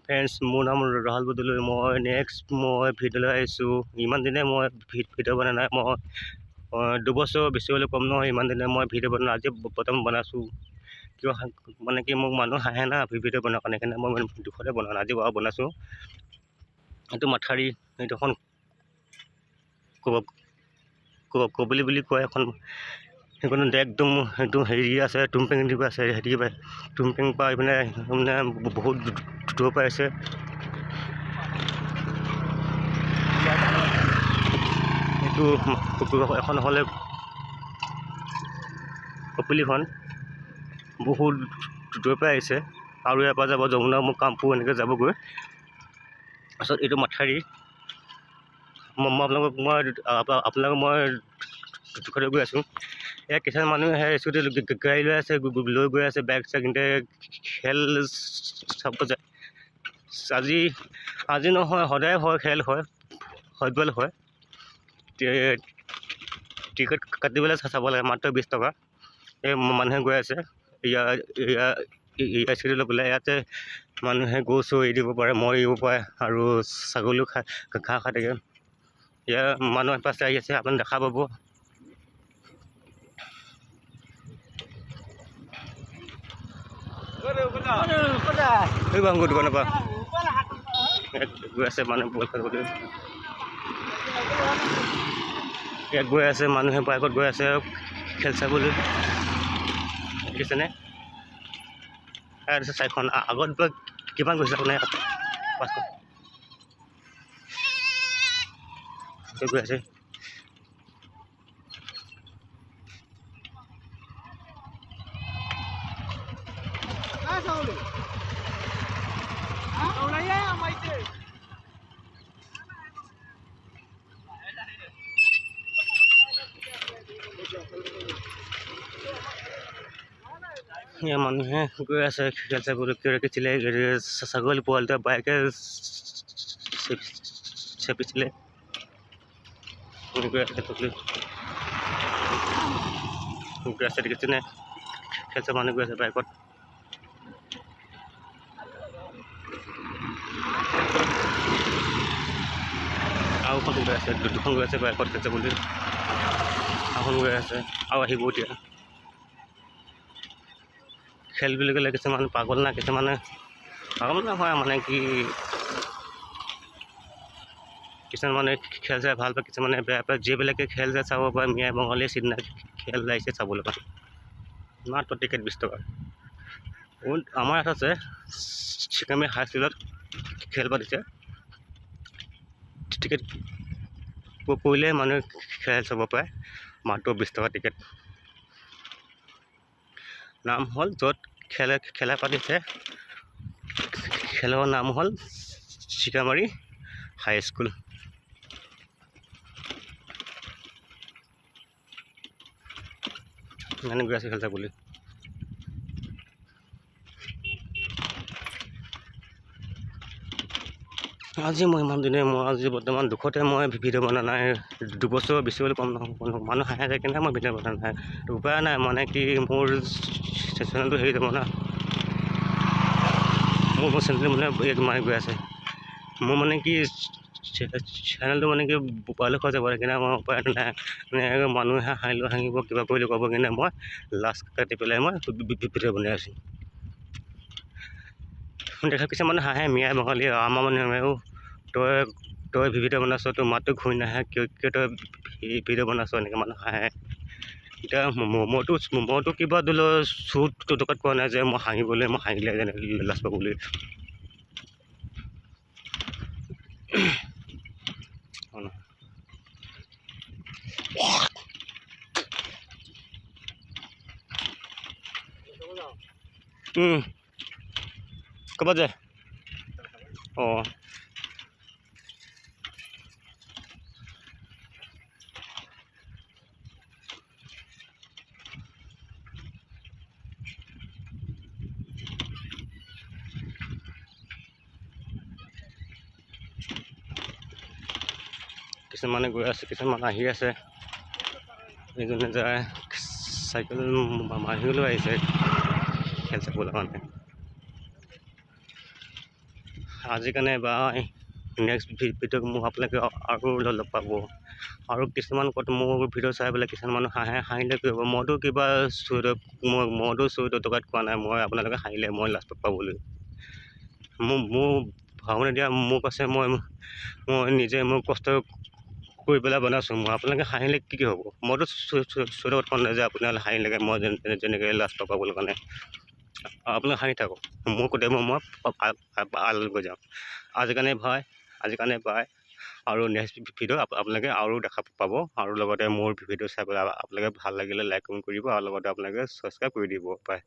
Friends, মোৰ নাম ৰাহুল বদলৈ। মই মই ভিডিঅ'লৈ আহিছোঁ। ইমান দিনে মই ভিডিঅ' বনোৱা নাই। মই 2 বছৰ বেছি হ'লে কম নহয়, ইমান দিনে মই ভিডিঅ' বনোৱা আজি প্ৰথম বনাইছোঁ। কিয় মানে কি মোক মানুহ হাঁহে না ভিডিঅ' বনোৱাৰ কাৰণে, সেইকাৰণে মই দুখতে বনোৱা নাই, আজি বাৰু বনাইছোঁ। এইটো মাথাউৰি, এইটো এখন কবলি বুলি কয় এখন। সেইখন একদম সেইটো হেৰি আছে, টুমপেং দিব আছে, হেৰি টুমপেং পৰা এইপিনে মানে বহুত দূৰৰ পৰা আছে। এইটো এখন হ'লে কপিলিখন বহুত দূৰৰ পৰা আহিছে, আৰু ইয়াৰ পৰা যাব যমুনা মোক কামপুৰ এনেকৈ যাবগৈ। তাৰপিছত এইটো মাথাউৰি আপোনালোকক মই দুখতে গৈ আছোঁ। ইয়াত কিছুমান মানুহে স্কুটি গাড়ী লৈ আছে, লৈ গৈ আছে, বাইক চাইক কিনে খেল চাব যায়। আজি নহয়, সদায় হয়, খেল হয়, ফুটবল হয়। টিকেট কাটি পেলাই চাব লাগে, মাত্ৰ 20 টকা। এই মানুহে গৈ আছে স্কুটি লৈ পেলাই। ইয়াতে মানুহে গৰু চৰু এৰি দিব পাৰে, মৈ এৰিব পাৰে, আৰু ছাগলীও ঘাঁহ খাই থাকে। ইয়াৰ মানুহ পাছে আহি আছে, আপুনি দেখা পাব। দোকানৰ পৰা গৈ আছে মানুহ বল খেলিবলৈ। ইয়াত গৈ আছে মানুহে, বাইকত গৈ আছে খেল চাবলৈ, দেখিছেনে? ইয়াত আছে 4খন, আগত কিমান গৈছে আপোনাৰ? 5খন গৈ আছে। ইয়াৰ মানুহে গৈ আছে খেল চাবলৈ। কিছিলে ছাগলী পোৱালিটোৱে বাইকে চেপিছিলে, গৈ আছে দেখিছেনে? খেল চাব মানুহ গৈ আছে বাইকত। আৰু এখন গৈ আছে, 2খন গৈ আছে বাইকত খেল চাবলৈ। এখন গৈ আছে, আৰু আহিব এতিয়া। খেল বুলি ক'লে কিছুমান পাগল না, কিছুমানে পাগল নহয়, মানে কি কিছুমান মানুহে খেল চাই ভাল পায়, কিছুমানে বেয়া পায়। যিবিলাকে খেল চাই চাব পাৰে, মিয়া বঙালী সিদিনা খেল আহিছে চাবলৈ পায়, মাত্ৰ টিকেট 20 টকা। আমাৰ ইয়াত আছে চিকামি হাই স্কুলত খেল পাতিছে, টিকেট পৰিলে মানুহে খেল চাব পাৰে, মাত্ৰ 20 টকা টিকেট। নাম হ'ল, য'ত খেলা পাতিছে খেলৰ নাম হ'ল চিকামাৰী হাই স্কুল। মানে গৈ আছে খেল চাবলৈ। আজি মই ইমান দিনে আজি বৰ্তমান দুখতে মই ভিডিঅ' বনোৱা নাই। 2 বছৰ বেছি হ'লে কম নহয়, মানুহ হাঁহে থাকে কিনে মই ভিডিঅ' বনোৱা নাই। উপায় নাই, মানে কি মোৰ চেনেলটো হেৰি যাব না, মোৰ চেনেলটো মানে মাৰি গৈ আছে। মোৰ মানে কি চেনেলটো মানে কি পোৱালি খোৱা যাব, সেইকাৰণে মই উপায় নাই। মানে মানুহে হাঁহিব, কিবা কৰিলে ক'ব, কিনে মই লাষ্ট কাটি পেলাই মই ভিডিঅ' বনাই আছোঁ। দেখা কিছুমানে হাঁহে, মিয়া বঙালী, আমাৰ মানুহেও তই ভিডিঅ' বনাইছ, তোৰ মাতটো ঘূৰি নাহে, কিয় তই ভিডিঅ' বনাইছ, এনেকৈ মানুহ হাঁহে। এতিয়া মইতো কিবা দিলোঁ চুৰ টকাত পোৱা নাই যে মই হাঁহিবলৈ, মই হাঁহিলে যেনে লাজ পাবলৈ। ক'ৰবাত যায়? অঁ, কিছুমানে গৈ আছে, কিছুমান আহি আছে। এইজনে যায় চাইকেল মাৰিবলৈ আহিছে খেল চাবলৈ কাৰণে। আজিৰ কাৰণে বাই। নেক্সট ভিডিঅ'ত মোক আপোনালোকে আৰু লগ পাব। আৰু কিছুমান মোৰ ভিডিঅ' চাই পেলাই কিছুমান মানুহ হাঁহিলে কৰিব মইতো কিবা মইতো 14 টকাত কোৱা নাই, মই আপোনালোকে হাঁহিলে মই লাষ্টত পাবলৈ মোৰ ভাওনা দিয়া মোক আছে, মই নিজে মোৰ কষ্ট কৰি পেলাই বনাইছোঁ। মই আপোনালোকে হাঁহিলে কি হ'ব? মইতো 14 কোৱা নাই যে আপোনালোকে হাঁহিলেগে মই যেনেকৈ লাষ্টত পাবলৈ কাৰণে আপোনালোকে হাঁহি থাকক। মোৰ কেতিয়াবা মই আড়ালৈ যাওঁ। আজিৰ কাৰণে বাই। আৰু নেক্সট ভিডিঅ' আপোনালোকে আৰু দেখা পাব। আৰু লগতে মোৰ ভিডিঅ' চাই পেলাই আপোনালোকে ভাল লাগিলে লাইক কমেণ্ট কৰিব আৰু লগতে আপোনালোকে ছাবস্ক্ৰাইব কৰি দিব। বাই।